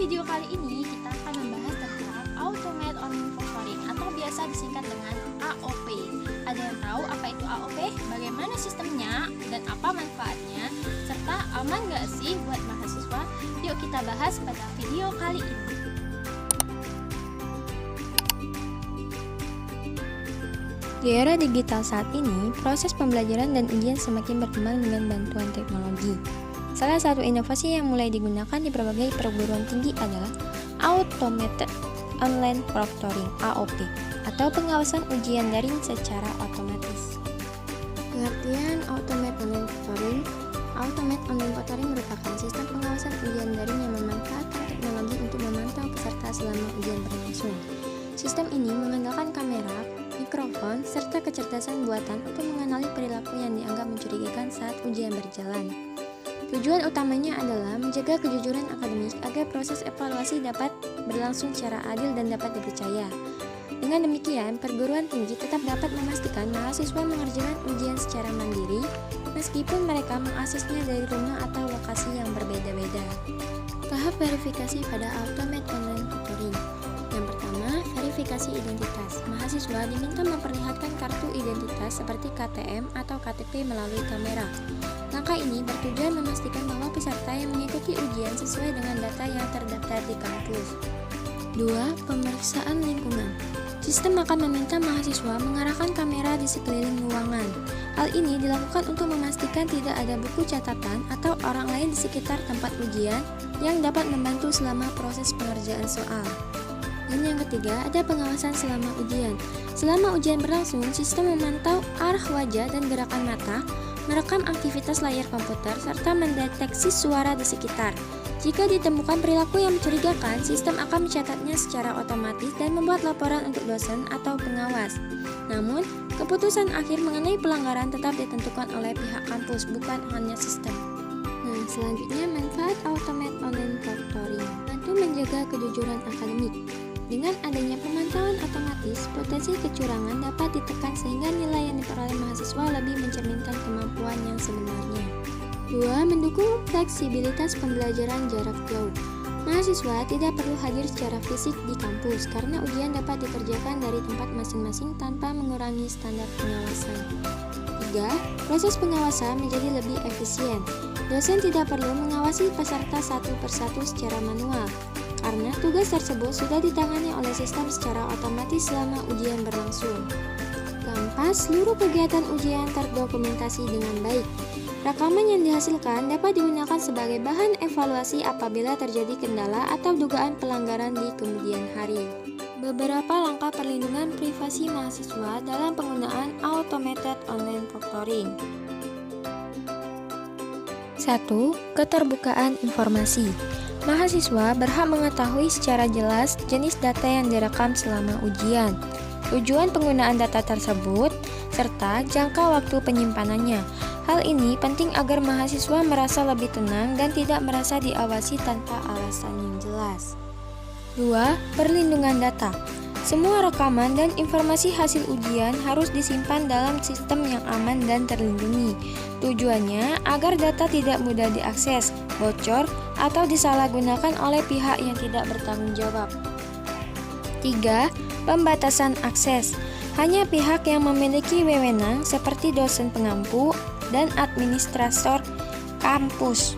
video kali ini kita akan membahas tentang Automated Online Proctoring atau biasa disingkat dengan AOP. Ada yang tahu apa itu AOP, bagaimana sistemnya, dan apa manfaatnya, serta aman nggak sih buat mahasiswa? Yuk kita bahas pada video kali ini. Di era digital saat ini, proses pembelajaran dan ujian semakin berkembang dengan bantuan teknologi. Salah satu inovasi yang mulai digunakan di berbagai perguruan tinggi adalah Automated Online Proctoring (AOP) atau pengawasan ujian daring secara otomatis. Pengertian Automated Online Proctoring merupakan sistem pengawasan ujian daring yang memanfaatkan teknologi untuk memantau peserta selama ujian berlangsung. Sistem ini mengandalkan kamera, mikrofon, serta kecerdasan buatan untuk mengenali perilaku yang dianggap mencurigakan saat ujian berjalan. Tujuan utamanya adalah menjaga kejujuran akademik agar proses evaluasi dapat berlangsung secara adil dan dapat dipercaya. Dengan demikian, perguruan tinggi tetap dapat memastikan mahasiswa mengerjakan ujian secara mandiri, meskipun mereka mengaksesnya dari rumah atau lokasi yang berbeda-beda. Tahap verifikasi pada Automated Online Proctoring. Yang pertama, verifikasi identitas. Mahasiswa diminta memperlihatkan kartu identitas seperti KTM atau KTP melalui kamera. Langkah ini bertujuan memastikan bahwa peserta yang mengikuti ujian sesuai dengan data yang terdaftar di kampus. 2. Pemeriksaan lingkungan. Sistem akan meminta mahasiswa mengarahkan kamera di sekeliling ruangan. Hal ini dilakukan untuk memastikan tidak ada buku catatan atau orang lain di sekitar tempat ujian yang dapat membantu selama proses pengerjaan soal. Dan yang ketiga, ada pengawasan selama ujian. Selama ujian berlangsung, sistem memantau arah wajah dan gerakan mata, merekam aktivitas layar komputer, serta mendeteksi suara di sekitar. Jika ditemukan perilaku yang mencurigakan, sistem akan mencatatnya secara otomatis dan membuat laporan untuk dosen atau pengawas. Namun, keputusan akhir mengenai pelanggaran tetap ditentukan oleh pihak kampus, bukan hanya sistem. Nah, selanjutnya manfaat Automated Online Proctoring bantu menjaga kejujuran akademik. Dengan adanya pemantauan otomatis, potensi kecurangan dapat ditekan sehingga nilai yang diperoleh mahasiswa lebih mencerminkan kemampuan yang sebenarnya. 2. Mendukung fleksibilitas pembelajaran jarak jauh. Mahasiswa tidak perlu hadir secara fisik di kampus karena ujian dapat dikerjakan dari tempat masing-masing tanpa mengurangi standar pengawasan. 3. Proses pengawasan menjadi lebih efisien. Dosen tidak perlu mengawasi peserta satu persatu secara manual, karena tugas tersebut sudah ditangani oleh sistem secara otomatis selama ujian berlangsung. Keempat, seluruh kegiatan ujian terdokumentasi dengan baik. Rekaman yang dihasilkan dapat digunakan sebagai bahan evaluasi apabila terjadi kendala atau dugaan pelanggaran di kemudian hari. Beberapa langkah perlindungan privasi mahasiswa dalam penggunaan Automated Online Proctoring. 1. Keterbukaan informasi. Mahasiswa berhak mengetahui secara jelas jenis data yang direkam selama ujian, tujuan penggunaan data tersebut, serta jangka waktu penyimpanannya. Hal ini penting agar mahasiswa merasa lebih tenang dan tidak merasa diawasi tanpa alasan yang jelas. 2. Perlindungan data. Semua rekaman dan informasi hasil ujian harus disimpan dalam sistem yang aman dan terlindungi. Tujuannya agar data tidak mudah diakses, bocor, atau disalahgunakan oleh pihak yang tidak bertanggung jawab. 3. Pembatasan akses. Hanya pihak yang memiliki wewenang seperti dosen pengampu dan administrator kampus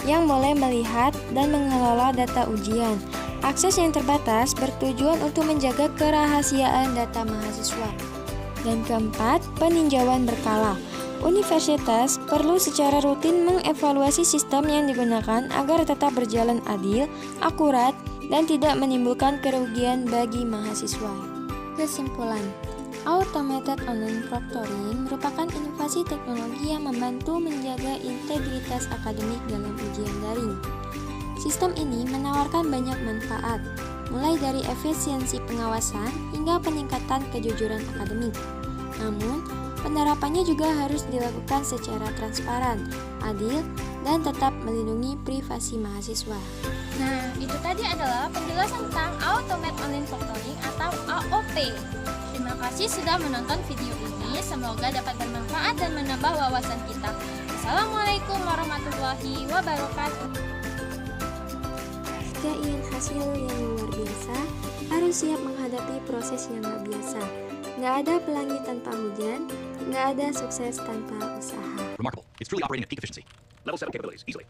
yang boleh melihat dan mengelola data ujian. Akses yang terbatas bertujuan untuk menjaga kerahasiaan data mahasiswa. Dan keempat, peninjauan berkala. Universitas perlu secara rutin mengevaluasi sistem yang digunakan agar tetap berjalan adil, akurat, dan tidak menimbulkan kerugian bagi mahasiswa. Kesimpulan, Automated Online Proctoring merupakan inovasi teknologi yang membantu menjaga integritas akademik dalam ujian daring. Sistem ini menawarkan banyak manfaat, mulai dari efisiensi pengawasan hingga peningkatan kejujuran akademik. Namun, penerapannya juga harus dilakukan secara transparan, adil, dan tetap melindungi privasi mahasiswa. Nah, itu tadi adalah penjelasan tentang Automated Online Proctoring atau AOP. Terima kasih sudah menonton video ini, semoga dapat bermanfaat dan menambah wawasan kita. Assalamualaikum warahmatullahi wabarakatuh. Jika ingin hasil yang luar biasa, harus siap menghadapi proses yang gak biasa. Gak ada pelangi tanpa hujan, gak ada sukses tanpa usaha. Remarkable. It's truly operating at peak efficiency. Level 7 capabilities, easily.